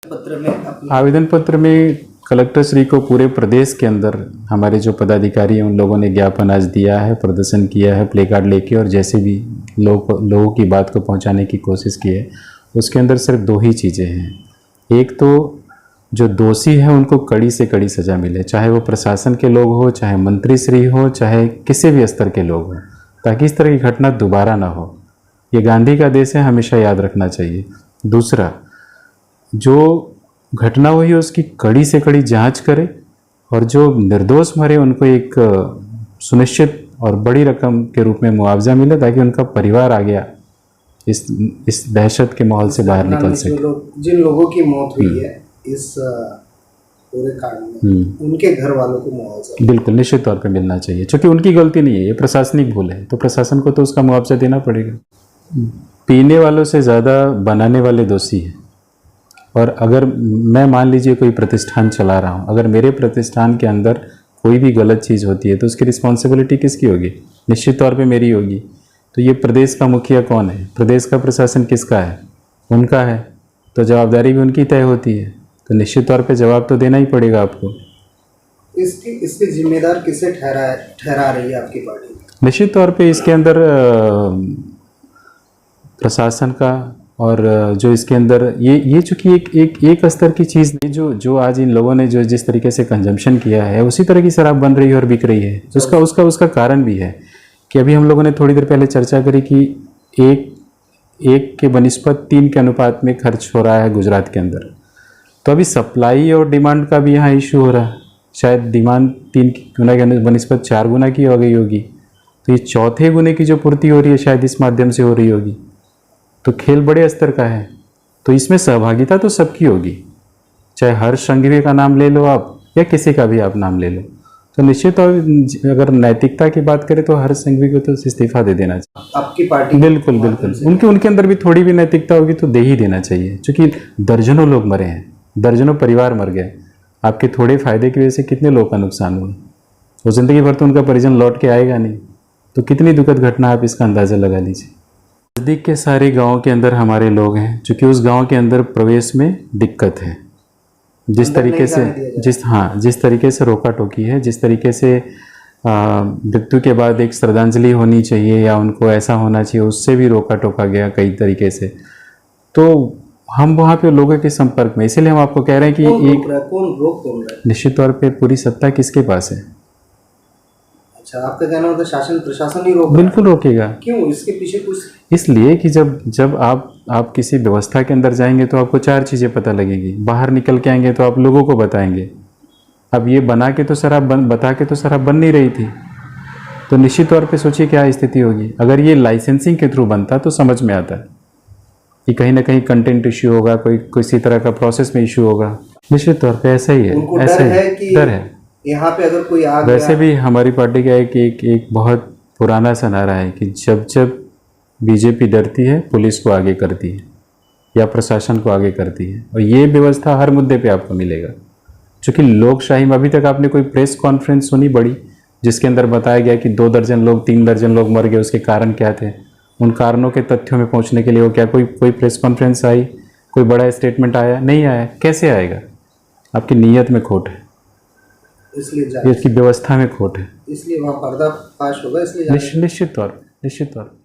आवेदन पत्र में कलेक्टर श्री को पूरे प्रदेश के अंदर हमारे जो पदाधिकारी हैं उन लोगों ने ज्ञापन आज दिया है, प्रदर्शन किया है प्ले कार्ड लेके, और जैसे भी लोगों की बात को पहुंचाने की कोशिश की है। उसके अंदर सिर्फ दो ही चीज़ें हैं। एक तो जो दोषी है उनको कड़ी से कड़ी सज़ा मिले, चाहे वो प्रशासन के लोग हो, चाहे मंत्री श्री हो, चाहे किसी भी स्तर के लोग हों, ताकि इस तरह की घटना दोबारा ना हो। ये गांधी का देश है, हमेशा याद रखना चाहिए। दूसरा, जो घटना हुई है उसकी कड़ी से कड़ी जांच करे, और जो निर्दोष मरे उनको एक सुनिश्चित और बड़ी रकम के रूप में मुआवजा मिले, ताकि उनका परिवार आ गया इस दहशत के माहौल से बाहर निकल सके। जिन लोगों की मौत हुई है इस पूरे कांड में, उनके घर वालों को मुआवजा बिल्कुल निश्चित तौर पे मिलना चाहिए, क्योंकि उनकी गलती नहीं है, ये प्रशासनिक भूल है, तो प्रशासन को तो उसका मुआवजा देना पड़ेगा। पीने वालों से ज़्यादा बनाने वाले दोषी हैं। और अगर मैं मान लीजिए कोई प्रतिष्ठान चला रहा हूँ, अगर मेरे प्रतिष्ठान के अंदर कोई भी गलत चीज़ होती है तो उसकी रिस्पॉन्सिबिलिटी किसकी होगी? निश्चित तौर पे मेरी होगी। तो ये प्रदेश का मुखिया कौन है? प्रदेश का प्रशासन किसका है? उनका है। तो जवाबदारी भी उनकी तय होती है, तो निश्चित तौर पे जवाब तो देना ही पड़ेगा आपको। इसके जिम्मेदार किसे ठहरा रही है आपकी पार्टी? निश्चित तौर पे इसके अंदर प्रशासन का, और जो इसके अंदर ये चूँकि एक स्तर की चीज़ नहीं, जो आज इन लोगों ने जो जिस तरीके से कंजम्पशन किया है उसी तरह की शराब बन रही है और बिक रही है। उसका कारण भी है कि अभी हम लोगों ने थोड़ी देर पहले चर्चा करी कि एक के बनिस्पत 3 के अनुपात में खर्च हो रहा है गुजरात के अंदर। तो अभी सप्लाई और डिमांड का भी यहाँ इशू हो रहा है। शायद डिमांड 3 गुना के बनिस्पत 4 गुना की हो गई होगी, तो ये चौथे गुने की जो पूर्ति हो रही है शायद इस माध्यम से हो रही होगी। तो खेल बड़े स्तर का है, तो इसमें सहभागिता तो सबकी होगी, चाहे हर्ष संघवी का नाम ले लो आप या किसी का भी आप नाम ले लो। तो निश्चित, और अगर नैतिकता की बात करें तो हर्ष संघवी को तो इस्तीफा दे देना चाहिए। आपकी पार्टी बिल्कुल उनके अंदर भी थोड़ी भी नैतिकता होगी तो दे ही देना चाहिए, क्योंकि दर्जनों लोग मरे हैं, दर्जनों परिवार मर गए। आपके थोड़े फायदे की वजह से कितने लोग का नुकसान हुआ, वो जिंदगी भर तो उनका परिजन लौट के आएगा नहीं। तो कितनी दुखद घटना, आप इसका अंदाज़ा लगा लीजिए। नज़दीक के सारे गाँव के अंदर हमारे लोग हैं, चूँकि उस गांव के अंदर प्रवेश में दिक्कत है। जिस तरीके से रोका टोकी है, जिस तरीके से मृत्यु के बाद एक श्रद्धांजलि होनी चाहिए या उनको ऐसा होना चाहिए, उससे भी रोका टोका गया कई तरीके से। तो हम वहाँ पे लोगों के संपर्क में, इसीलिए हम आपको कह रहे हैं कि कौन रोक रहा है? निश्चित तौर पे पूरी सत्ता किसके पास है। अच्छा, आपका कहना होता है शासन प्रशासन ही बिल्कुल रोकेगा। क्यों? इसके पीछे कुछ इसलिए कि जब आप किसी व्यवस्था के अंदर जाएंगे तो आपको 4 चीज़ें पता लगेगी। बाहर निकल के आएंगे तो आप लोगों को बताएंगे। अब ये बता के तो शराब बन नहीं रही थी, तो निश्चित तौर पे सोचिए क्या स्थिति होगी। अगर ये लाइसेंसिंग के थ्रू बनता तो समझ में आता है कि कहीं ना कहीं कंटेंट इश्यू होगा, कोई किसी तरह का प्रोसेस में इश्यू होगा। निश्चित तौर पर ऐसा ही है, डर है। यहाँ पे अगर कोई वैसे भी हमारी पार्टी का एक बहुत पुराना सा नारा है कि जब बीजेपी डरती है पुलिस को आगे करती है या प्रशासन को आगे करती है, और ये व्यवस्था हर मुद्दे पे आपको मिलेगा। क्योंकि लोकशाही में अभी तक आपने कोई प्रेस कॉन्फ्रेंस सुनी बड़ी जिसके अंदर बताया गया कि 2 दर्जन लोग 3 दर्जन लोग मर गए, उसके कारण क्या थे? उन कारणों के तथ्यों में पहुँचने के लिए वो क्या कोई प्रेस कॉन्फ्रेंस आई, कोई बड़ा स्टेटमेंट आया? नहीं आया। कैसे आएगा? आपकी नीयत में खोट है, इसलिए इसकी व्यवस्था में खोट है, इसलिए वहाँ पर्दाफाश होगा। इसलिए निश्चित तौर